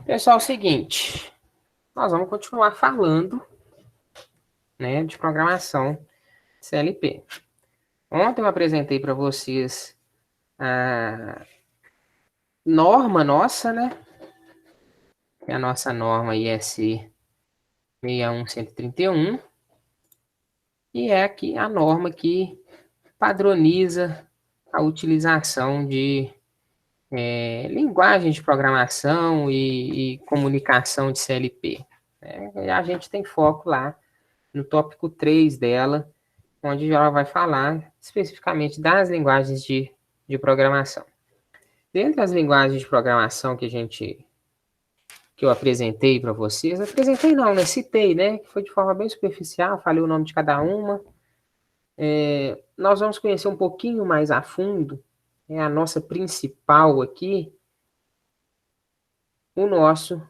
Pessoal, é o seguinte, nós vamos continuar falando, né, de programação CLP. Ontem eu apresentei para vocês a norma nossa, né? É a nossa norma IEC 61131 e é aqui a norma que padroniza a utilização de linguagem de programação e comunicação de CLP. E a gente tem foco lá no tópico 3 dela, onde ela vai falar especificamente das linguagens de programação. Dentre as linguagens de programação que eu apresentei para vocês, apresentei não, né? Citei, né? Que foi de forma bem superficial, falei o nome de cada uma. Nós vamos conhecer um pouquinho mais a fundo, a nossa principal aqui, o nosso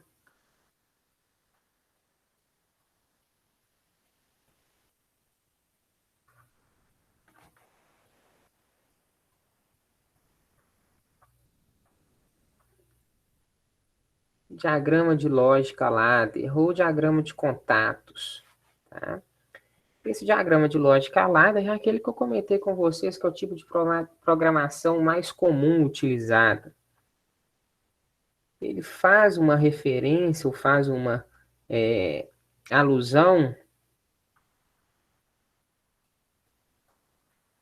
diagrama de lógica ladder ou diagrama de contatos. Tá? Esse diagrama de lógica ladder é aquele que eu comentei com vocês, que é o tipo de programação mais comum utilizada. Ele faz uma referência ou faz uma alusão,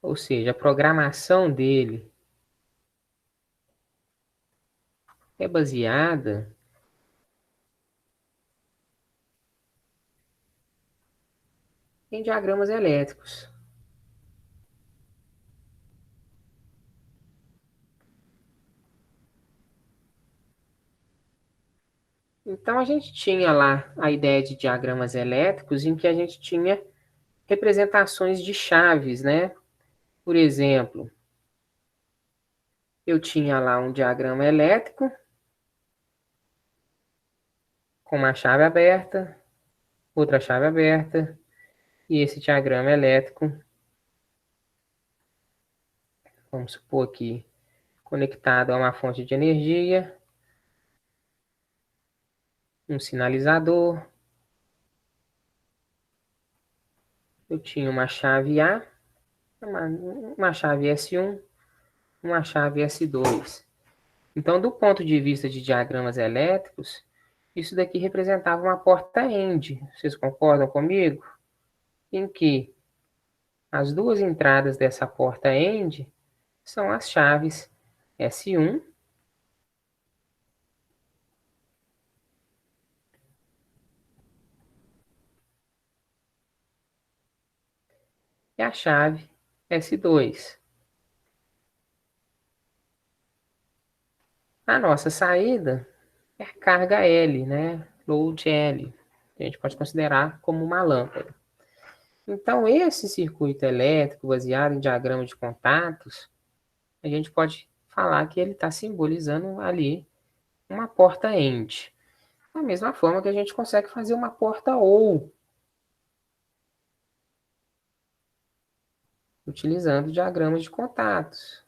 ou seja, a programação dele é baseada em diagramas elétricos. Então, a gente tinha lá a ideia de diagramas elétricos em que a gente tinha representações de chaves, né? Por exemplo, eu tinha lá um diagrama elétrico com uma chave aberta, outra chave aberta, e esse diagrama elétrico, vamos supor aqui, conectado a uma fonte de energia, um sinalizador. Eu tinha uma chave A, uma chave S1, uma chave S2. Então, do ponto de vista de diagramas elétricos, isso daqui representava uma porta END. Vocês concordam comigo? Em que as duas entradas dessa porta END são as chaves S1 e a chave S2. A nossa saída é carga L, né? Load L. A gente pode considerar como uma lâmpada. Então, esse circuito elétrico baseado em diagrama de contatos, a gente pode falar que ele está simbolizando ali uma porta END. Da mesma forma que a gente consegue fazer uma porta OU, utilizando diagramas de contatos.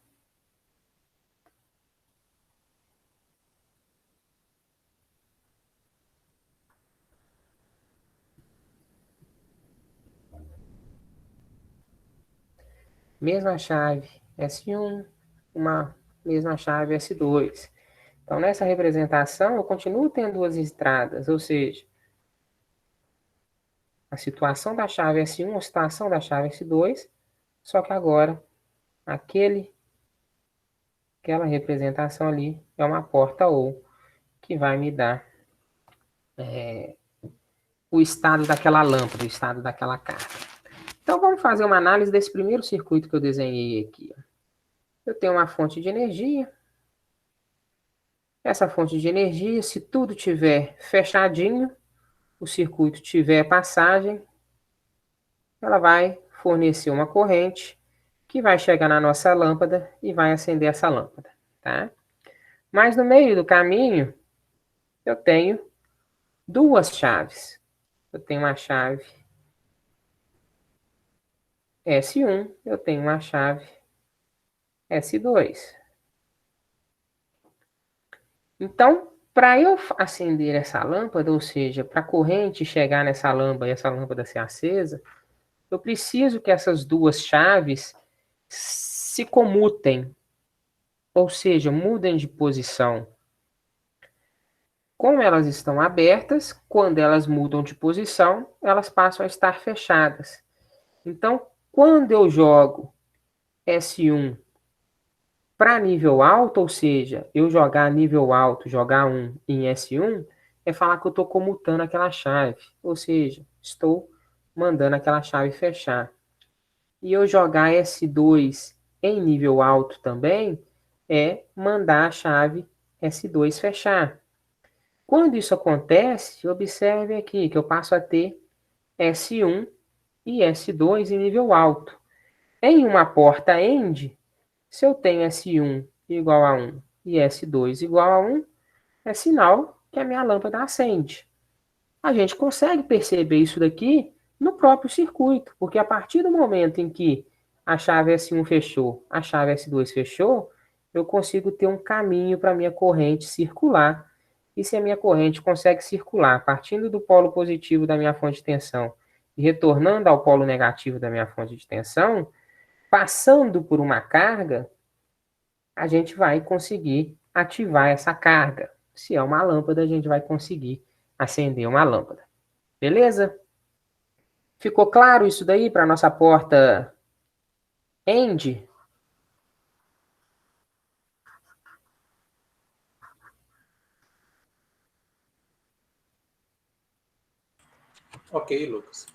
Mesma chave S1, uma mesma chave S2. Então, nessa representação, eu continuo tendo duas entradas, ou seja, a situação da chave S1, a situação da chave S2, só que agora aquela representação ali é uma porta OU, que vai me dar o estado daquela lâmpada, o estado daquela carga. Então, vamos fazer uma análise desse primeiro circuito que eu desenhei aqui. Eu tenho uma fonte de energia. Essa fonte de energia, se tudo tiver fechadinho, o circuito tiver passagem, ela vai fornecer uma corrente que vai chegar na nossa lâmpada e vai acender essa lâmpada, tá? Mas no meio do caminho, eu tenho duas chaves. Eu tenho uma chave S1, eu tenho uma chave S2. Então, Para eu acender essa lâmpada, ou seja, para a corrente chegar nessa lâmpada e essa lâmpada ser acesa, eu preciso que essas duas chaves se comutem, ou seja, mudem de posição. Como elas estão abertas, quando elas mudam de posição, elas passam a estar fechadas. Então, quando eu jogo S1 para nível alto, ou seja, eu jogar nível alto, jogar 1 em S1, é falar que eu estou comutando aquela chave, ou seja, estou mandando aquela chave fechar. E eu jogar S2 em nível alto também, é mandar a chave S2 fechar. Quando isso acontece, observe aqui que eu passo a ter S1 e S2 em nível alto. Em uma porta AND, se eu tenho S1 igual a 1 e S2 igual a 1, é sinal que a minha lâmpada acende. A gente consegue perceber isso daqui no próprio circuito, porque a partir do momento em que a chave S1 fechou, a chave S2 fechou, eu consigo ter um caminho para a minha corrente circular. E se a minha corrente consegue circular partindo do polo positivo da minha fonte de tensão e retornando ao polo negativo da minha fonte de tensão, passando por uma carga, a gente vai conseguir ativar essa carga. Se é uma lâmpada, a gente vai conseguir acender uma lâmpada. Beleza? Ficou claro isso daí para a nossa porta END? Ok, Lucas.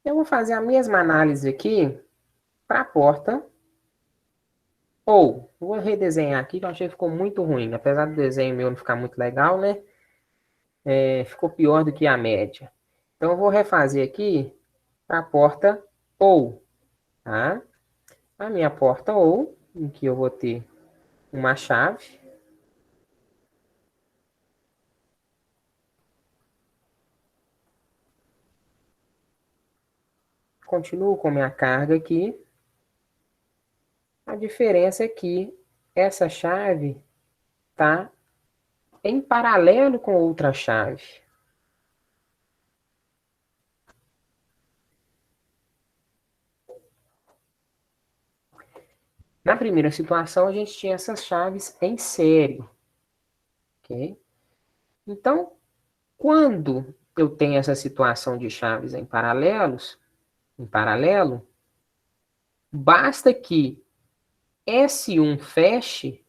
Eu vou fazer a mesma análise aqui para a porta OU. Vou redesenhar aqui, que eu achei que ficou muito ruim. Apesar do desenho meu não ficar muito legal, né? Ficou pior do que a média. Então, eu vou refazer aqui para a porta OU. Tá? A minha porta OU, em que eu vou ter uma chave. Continuo com minha carga aqui. A diferença é que essa chave está em paralelo com outra chave. Na primeira situação, a gente tinha essas chaves em série. Ok? Então, quando eu tenho essa situação de chaves em paralelo, basta que S1 feche,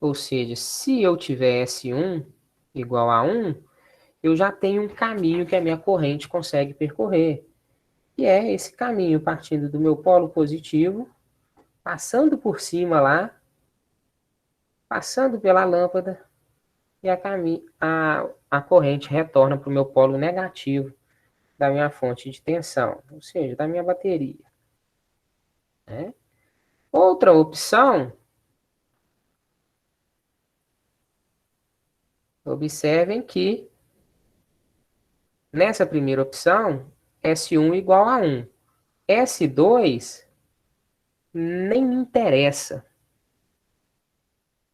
ou seja, se eu tiver S1 igual a 1, eu já tenho um caminho que a minha corrente consegue percorrer. E é esse caminho partindo do meu polo positivo, passando por cima lá, passando pela lâmpada, e a corrente retorna para o meu polo negativo da minha fonte de tensão, ou seja, da minha bateria. Né? Outra opção, observem que nessa primeira opção, S1 igual a 1. S2 nem me interessa.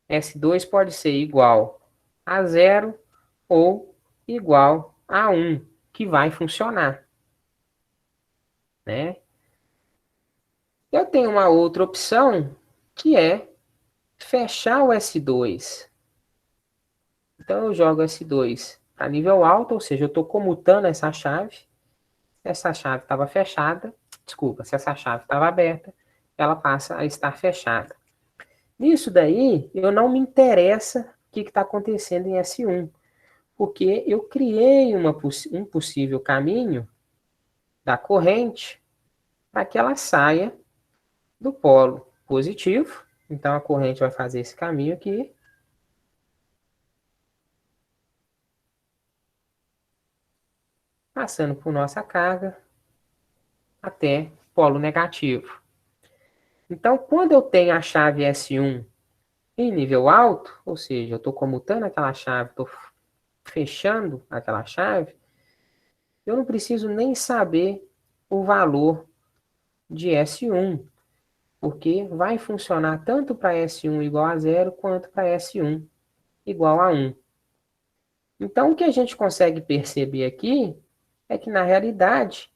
S2 pode ser igual a 0 ou igual a 1, que vai funcionar. Né? Eu tenho uma outra opção, que é fechar o S2. Então, eu jogo S2 a nível alto, ou seja, eu estou comutando essa chave. Se essa chave estava fechada, desculpa, se essa chave estava aberta, ela passa a estar fechada. Nisso daí, eu não me interessa o que está acontecendo em S1, porque eu criei um possível caminho da corrente para que ela saia do polo positivo. Então, a corrente vai fazer esse caminho aqui. Passando por nossa carga até polo negativo. Então, quando eu tenho a chave S1 em nível alto, ou seja, eu estou comutando aquela chave, estou fechando aquela chave, eu não preciso nem saber o valor de S1. porque vai funcionar tanto para S1 igual a zero, quanto para S1 igual a 1. Então, o que a gente consegue perceber aqui é que, na realidade,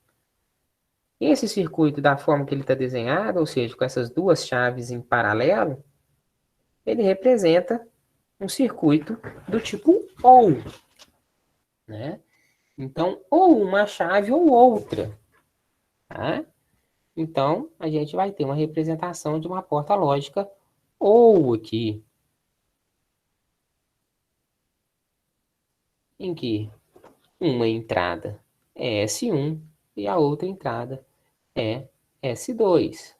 esse circuito, da forma que ele está desenhado, ou seja, com essas duas chaves em paralelo, ele representa um circuito do tipo OU, né? Então, ou uma chave ou outra, tá? Então, a gente vai ter uma representação de uma porta lógica OU aqui, em que uma entrada é S1 e a outra entrada é S2.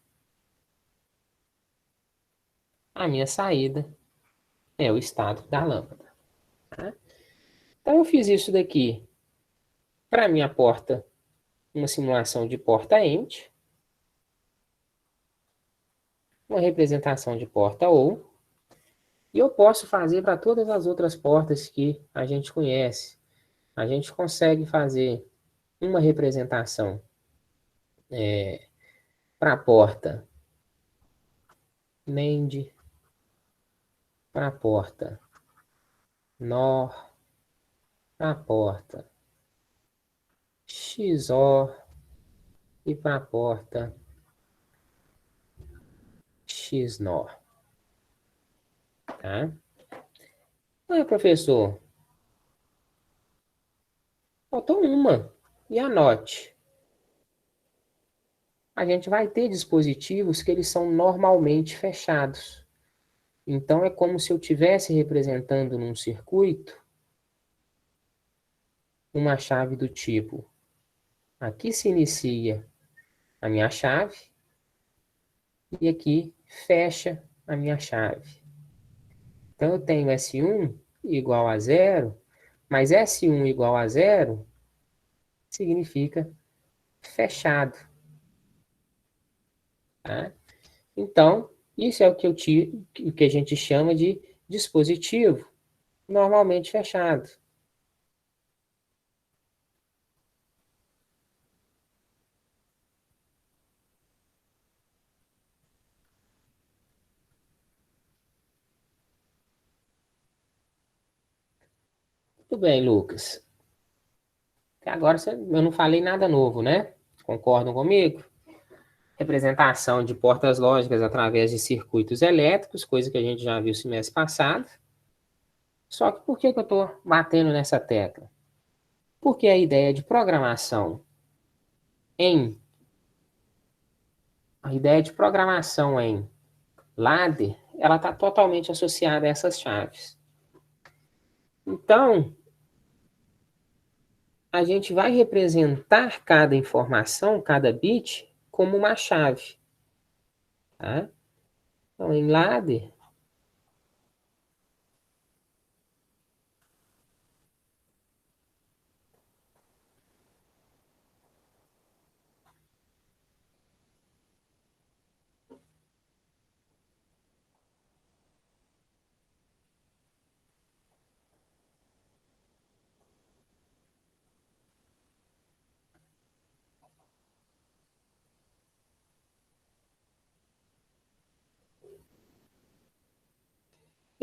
A minha saída é o estado da lâmpada, tá? Então, eu fiz isso daqui para minha porta, uma simulação de porta-ente, uma representação de porta OU, e eu posso fazer para todas as outras portas que a gente conhece. A gente consegue fazer uma representação para a porta NAND, para a porta NOR, para a porta XOR e para a porta XNOR, tá? Professor, faltou uma. E anote. A gente vai ter dispositivos que eles são normalmente fechados. Então, é como se eu estivesse representando num circuito uma chave do tipo: aqui se inicia a minha chave e aqui fecha a minha chave. Então, eu tenho S1 igual a zero, mas S1 igual a zero significa fechado, tá? Então, isso é o que a gente chama de dispositivo normalmente fechado. Tudo bem, Lucas. Até agora eu não falei nada novo, né? Concordam comigo? Representação de portas lógicas através de circuitos elétricos, coisa que a gente já viu semestre passado. Só que por que eu estou batendo nessa tecla? Porque a ideia de programação em a ideia de programação em ladder, ela está totalmente associada a essas chaves. Então, a gente vai representar cada informação, cada bit, como uma chave, tá? Então, em ladder,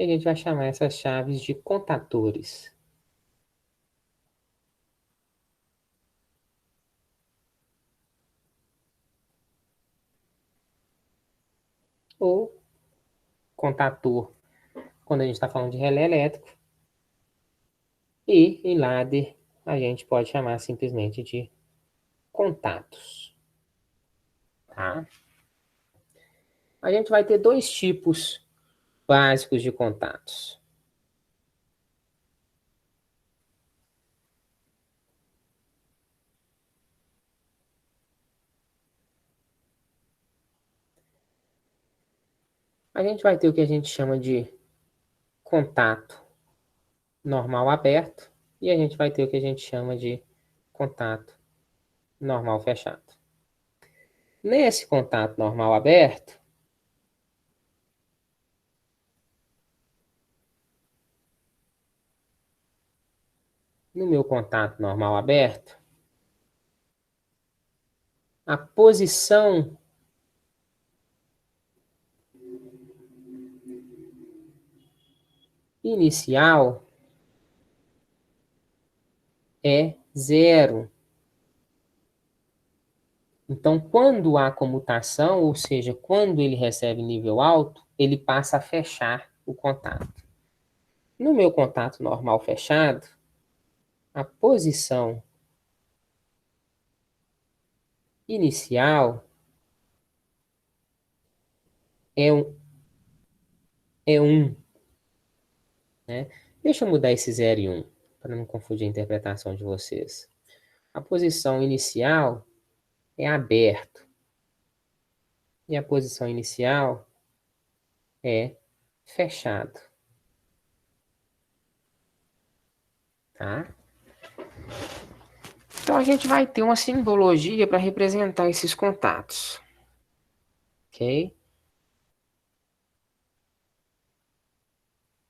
a gente vai chamar essas chaves de contadores. Ou contador, quando a gente está falando de relé elétrico. E em ladder, a gente pode chamar simplesmente de contatos, tá? A gente vai ter dois tipos básicos de contatos. A gente vai ter o que a gente chama de contato normal aberto e a gente vai ter o que a gente chama de contato normal fechado. Nesse contato normal aberto, no meu contato normal aberto, a posição inicial é 0. Então, quando há comutação, ou seja, quando ele recebe nível alto, ele passa a fechar o contato. No meu contato normal fechado, a posição inicial é 1, né? Deixa eu mudar esse 0 e 1, para não confundir a interpretação de vocês. A posição inicial é aberto. E a posição inicial é fechado. Tá? Então a gente vai ter uma simbologia para representar esses contatos. Ok?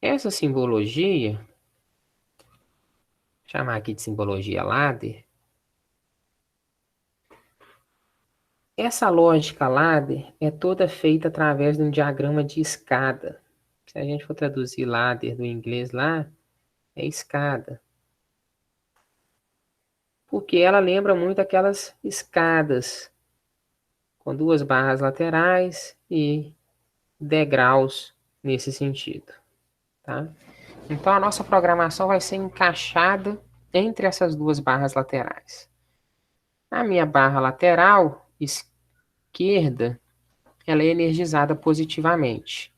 Essa simbologia, vou chamar aqui de simbologia ladder. Essa lógica ladder é toda feita através de um diagrama de escada. Se a gente for traduzir ladder do inglês lá, é escada. Porque ela lembra muito aquelas escadas com duas barras laterais e degraus nesse sentido, tá? Então a nossa programação vai ser encaixada entre essas duas barras laterais. A minha barra lateral esquerda, ela é energizada positivamente.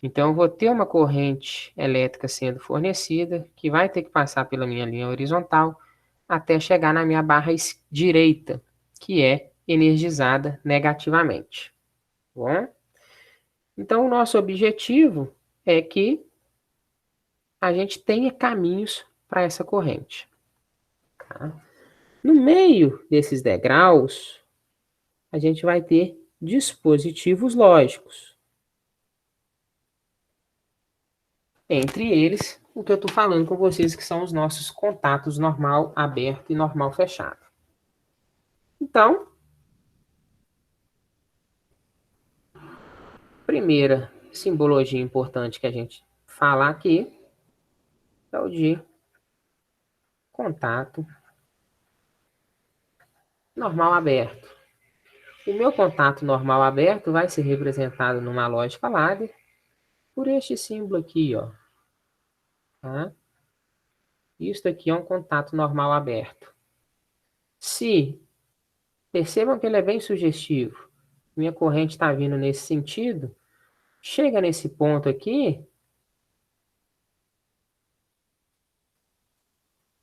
Então eu vou ter uma corrente elétrica sendo fornecida, que vai ter que passar pela minha linha horizontal até chegar na minha barra direita, que é energizada negativamente. Bom? Então o nosso objetivo é que a gente tenha caminhos para essa corrente. Tá? No meio desses degraus, a gente vai ter dispositivos lógicos. Entre eles, o que eu estou falando com vocês, que são os nossos contatos normal aberto e normal fechado. Então, primeira simbologia importante que a gente falar aqui é o de contato normal aberto. O meu contato normal aberto vai ser representado numa lógica ladder por este símbolo aqui, ó. Tá? Isto aqui é um contato normal aberto. Se, percebam que ele é bem sugestivo, minha corrente está vindo nesse sentido, chega nesse ponto aqui,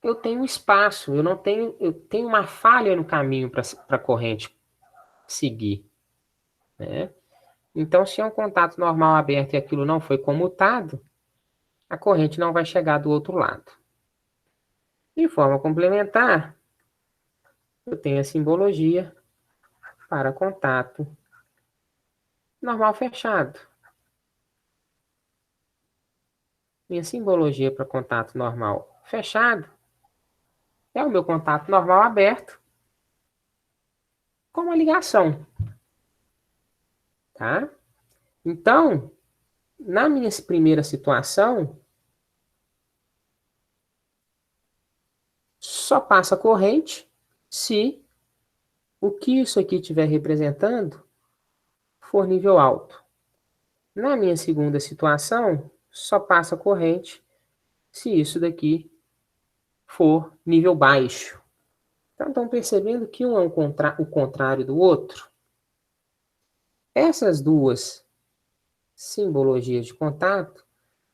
eu tenho espaço, eu tenho uma falha no caminho para a corrente seguir, né? Então, se é um contato normal aberto e aquilo não foi comutado, a corrente não vai chegar do outro lado. De forma complementar, eu tenho a simbologia para contato normal fechado. Minha simbologia para contato normal fechado é o meu contato normal aberto com uma ligação. Tá? Então, na minha primeira situação, só passa corrente se o que isso aqui estiver representando for nível alto. Na minha segunda situação, só passa corrente se isso daqui for nível baixo. Então, estão percebendo que um é o contrário do outro? Essas duas simbologias de contato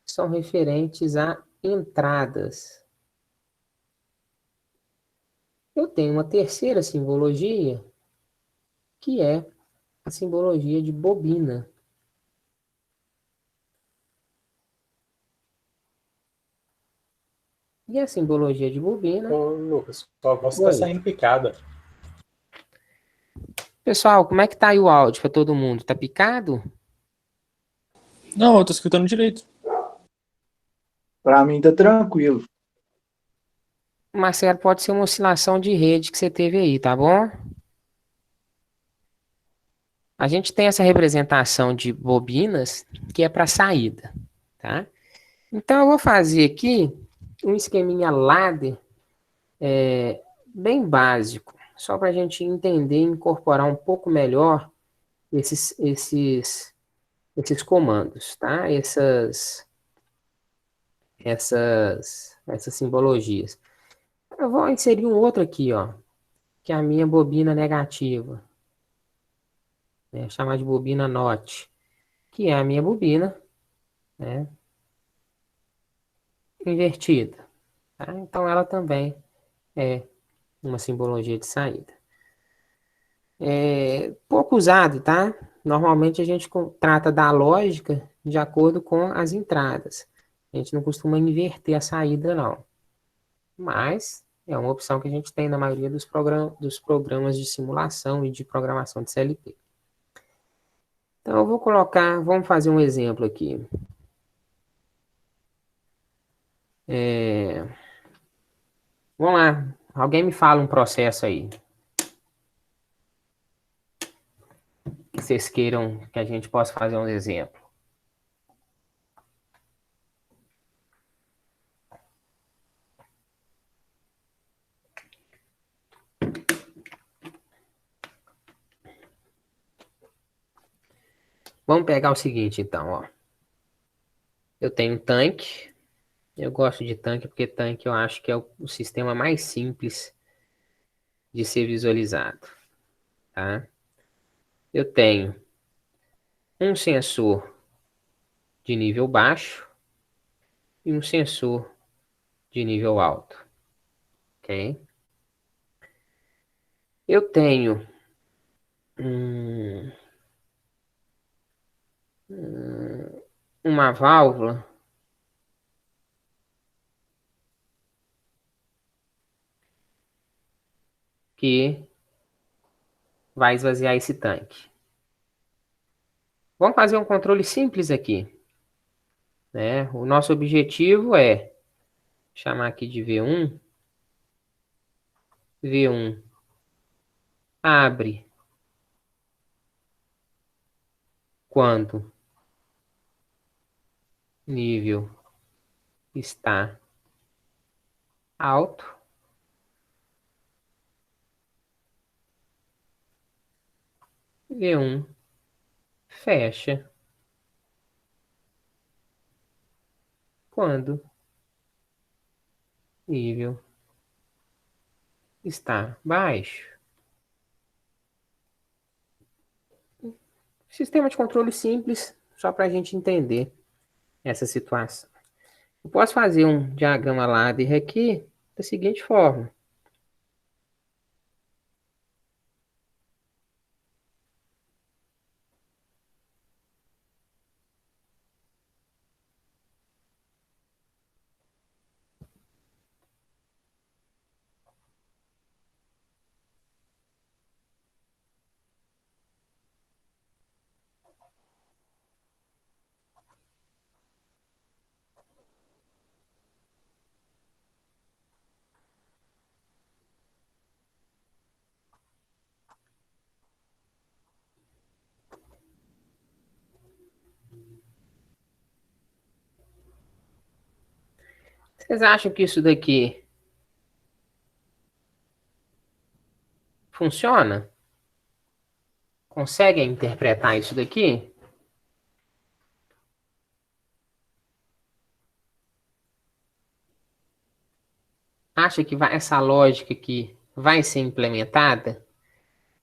são referentes a entradas. Eu tenho uma terceira simbologia, que é a simbologia de bobina. E a simbologia de bobina... Ô, Lucas, sua voz está Oi. saindo picada. Pessoal, como é que tá aí o áudio para todo mundo? Tá picado? Não, eu tô escutando direito. Para mim tá tranquilo. Marcelo, pode ser uma oscilação de rede que você teve aí, tá bom? A gente tem essa representação de bobinas que é para saída, tá? Então, eu vou fazer aqui um esqueminha ladder bem básico, só para a gente entender e incorporar um pouco melhor esses comandos, tá? Essas simbologias. Eu vou inserir um outro aqui, ó, que é a minha bobina negativa, né? Chamar de bobina NOT, que é a minha bobina, né, invertida, tá? Então ela também é uma simbologia de saída. É pouco usado, tá? Normalmente a gente trata da lógica de acordo com as entradas. A gente não costuma inverter a saída, não. Mas é uma opção que a gente tem na maioria dos programas de simulação e de programação de CLP. Então eu vou colocar, vamos fazer um exemplo aqui. Vamos lá, alguém me fala um processo aí que vocês queiram que a gente possa fazer um exemplo. Vamos pegar o seguinte, então, ó. Eu tenho um tanque. Eu gosto de tanque porque tanque eu acho que é o sistema mais simples de ser visualizado, tá? Eu tenho um sensor de nível baixo e um sensor de nível alto, ok? Eu tenho hum, uma válvula que vai esvaziar esse tanque. Vamos fazer um controle simples aqui, né? O nosso objetivo é chamar aqui de V1. V1 abre quando nível está alto. V1 fecha quando nível está baixo. Sistema de controle simples, só para a gente entender essa situação. Eu posso fazer um diagrama ladder aqui da seguinte forma. Vocês acham que isso daqui funciona? Conseguem interpretar isso daqui? Acha que essa lógica aqui vai ser implementada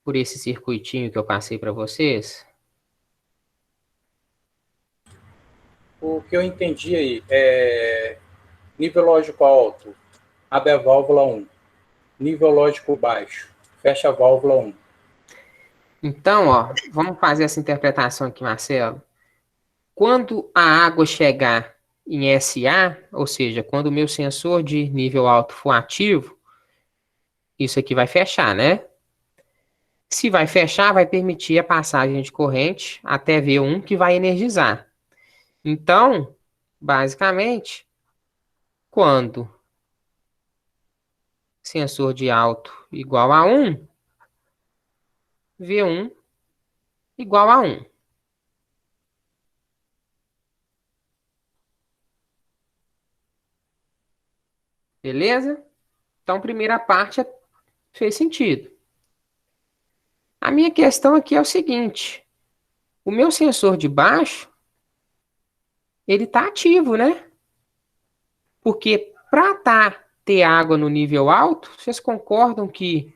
por esse circuitinho que eu passei para vocês? O que eu entendi aí é nível lógico alto, abre a válvula 1. Nível lógico baixo, fecha a válvula 1. Então, ó, vamos fazer essa interpretação aqui, Marcelo. Quando a água chegar em SA, ou seja, quando o meu sensor de nível alto for ativo, isso aqui vai fechar, né? Se vai fechar, vai permitir a passagem de corrente até V1, que vai energizar. Então, basicamente, quando sensor de alto igual a 1, V1 igual a 1. Beleza? Então, primeira parte fez sentido. A minha questão aqui é o seguinte: o meu sensor de baixo, ele está ativo, né? Porque para ter água no nível alto, vocês concordam que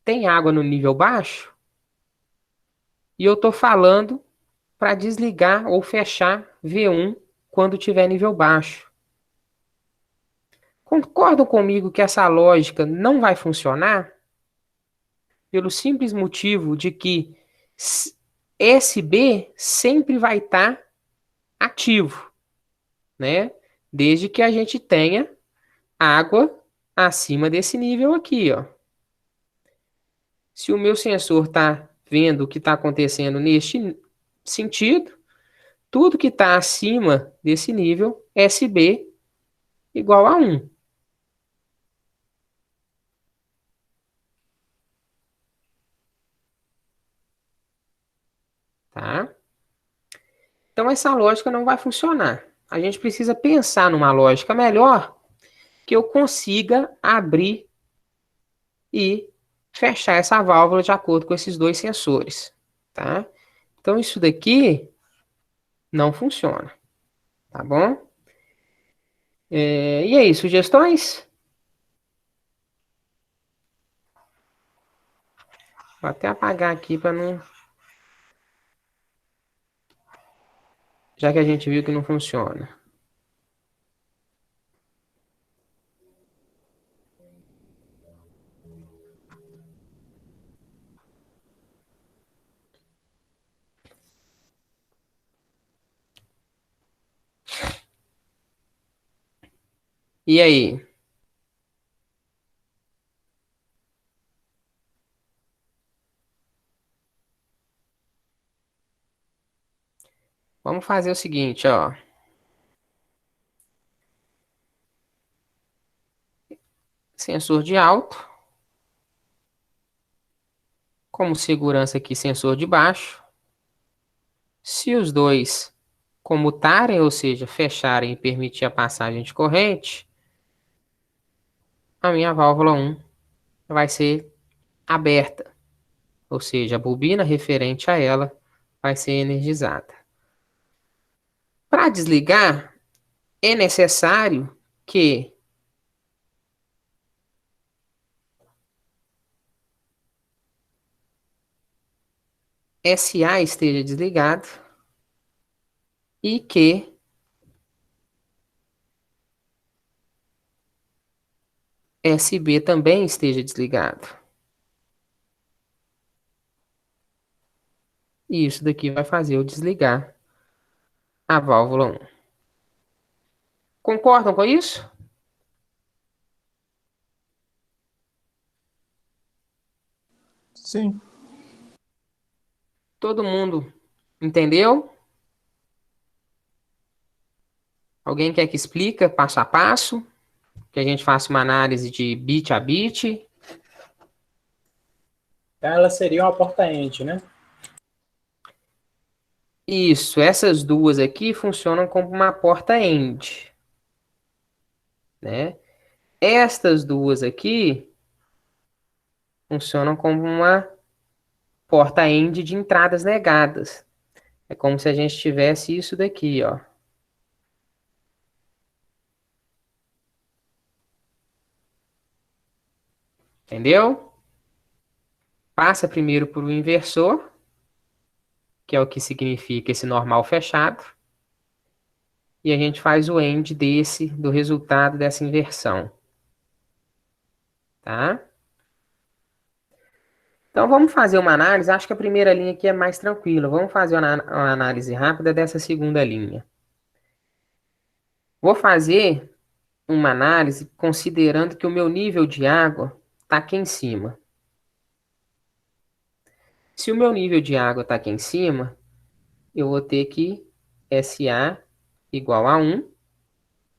tem água no nível baixo? E eu estou falando para desligar ou fechar V1 quando tiver nível baixo. Concordam comigo que essa lógica não vai funcionar? Pelo simples motivo de que SB sempre vai estar ativo, né? Desde que a gente tenha água acima desse nível aqui, ó. Se o meu sensor está vendo o que está acontecendo neste sentido, tudo que está acima desse nível, SB igual a 1. Tá? Então essa lógica não vai funcionar. A gente precisa pensar numa lógica melhor que eu consiga abrir e fechar essa válvula de acordo com esses dois sensores, tá? Então isso daqui não funciona, tá bom? E aí, sugestões? Vou até apagar aqui para não... Já que a gente viu que não funciona. E aí? Vamos fazer o seguinte, ó. Sensor de alto. Como segurança aqui, sensor de baixo. Se os dois comutarem, ou seja, fecharem e permitir a passagem de corrente, a minha válvula 1 vai ser aberta. Ou seja, a bobina referente a ela vai ser energizada. Para desligar, é necessário que SA esteja desligado e que SB também esteja desligado. E isso daqui vai fazer eu desligar a válvula 1. Concordam com isso? Sim. Todo mundo entendeu? Alguém quer que explica passo a passo? Que a gente faça uma análise de bit a bit? Ela seria uma porta-end, né? Isso, essas duas aqui funcionam como uma porta end, né? Estas duas aqui funcionam como uma porta end de entradas negadas. É como se a gente tivesse isso daqui, ó. Entendeu? Passa primeiro por um inversor, que é o que significa esse normal fechado. E a gente faz o end do resultado dessa inversão. Tá? Então vamos fazer uma análise. Acho que a primeira linha aqui é mais tranquila. Vamos fazer uma análise rápida dessa segunda linha. Vou fazer uma análise considerando que o meu nível de água está aqui em cima. Se o meu nível de água está aqui em cima, eu vou ter que SA igual a 1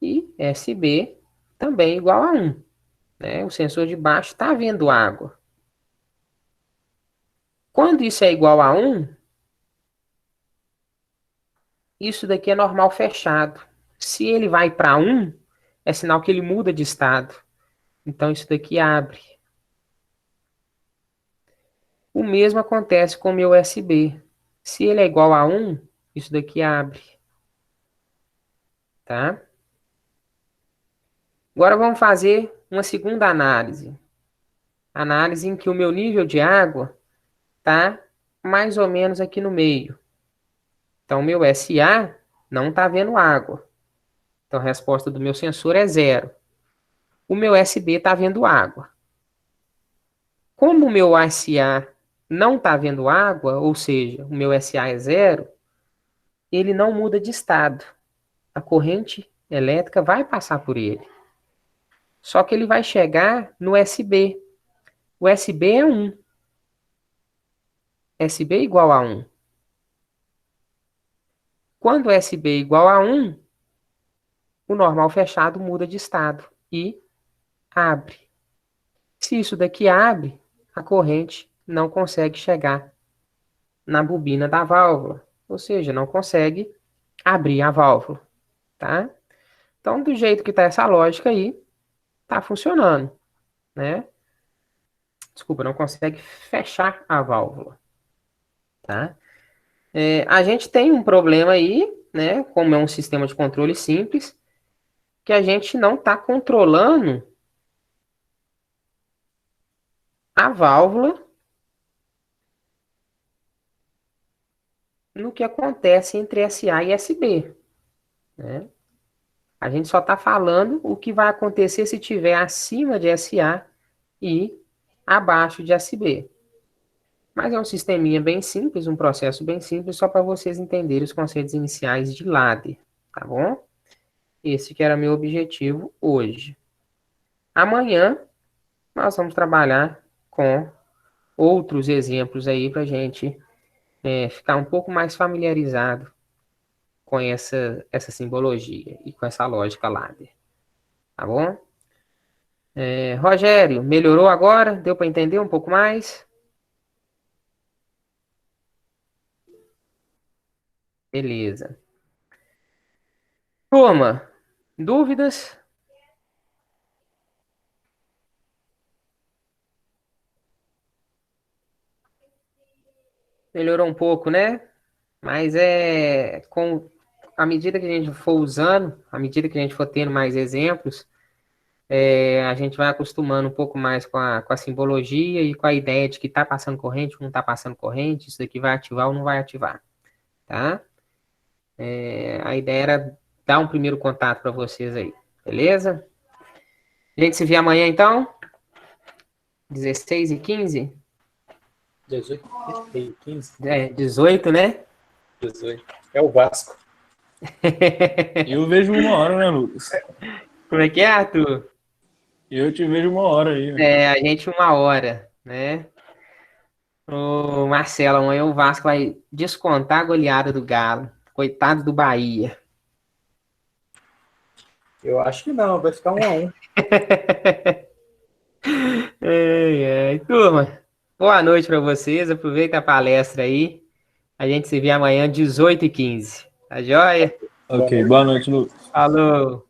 e SB também igual a 1. Né? O sensor de baixo está vendo água. Quando isso é igual a 1, isso daqui é normal fechado. Se ele vai para 1, é sinal que ele muda de estado. Então, isso daqui abre. O mesmo acontece com o meu USB. Se ele é igual a 1, isso daqui abre. Tá? Agora vamos fazer uma segunda análise. Análise em que o meu nível de água está mais ou menos aqui no meio. Então, o meu SA não está vendo água. Então, a resposta do meu sensor é 0. O meu SB está vendo água. Como o meu SA não está vendo água, ou seja, o meu SA é 0, ele não muda de estado. A corrente elétrica vai passar por ele. Só que ele vai chegar no SB. O SB é 1. SB é igual a 1. Quando o SB é igual a 1, o normal fechado muda de estado e abre. Se isso daqui abre, a corrente não consegue chegar na bobina da válvula, ou seja, não consegue abrir a válvula, tá? Então, do jeito que está essa lógica aí, está funcionando, né? Desculpa, não consegue fechar a válvula, tá? A gente tem um problema aí, né? Como é um sistema de controle simples, que a gente não está controlando a válvula no que acontece entre SA e SB, né? A gente só está falando o que vai acontecer se tiver acima de SA e abaixo de SB. Mas é um sisteminha bem simples, um processo bem simples, só para vocês entenderem os conceitos iniciais de ladder, tá bom? Esse que era meu objetivo hoje. Amanhã nós vamos trabalhar com outros exemplos aí para a gente ficar um pouco mais familiarizado com essa simbologia e com essa lógica ladder. Tá bom? Rogério, melhorou agora? Deu para entender um pouco mais? Beleza. Turma, dúvidas? Melhorou um pouco, né? Mas com à medida que a gente for usando, à medida que a gente for tendo mais exemplos, a gente vai acostumando um pouco mais com a simbologia e com a ideia de que está passando corrente, não está passando corrente, isso daqui vai ativar ou não vai ativar, tá? A ideia era dar um primeiro contato para vocês aí, beleza? A gente se vê amanhã, então? 16h15? 18 e 15. 18, né? 18. É o Vasco. Eu vejo 1 hora, né, Lucas? Como é que é, Arthur? Eu te vejo 1 hora aí. Né? A gente 1 hora, né? Ô, Marcelo, amanhã o Vasco vai descontar a goleada do Galo. Coitado do Bahia. Eu acho que não, vai ficar 1-1. Turma, boa noite para vocês. Aproveita a palestra aí. A gente se vê amanhã, 18h15. Tá joia? Ok, boa noite, Lucas. Falou.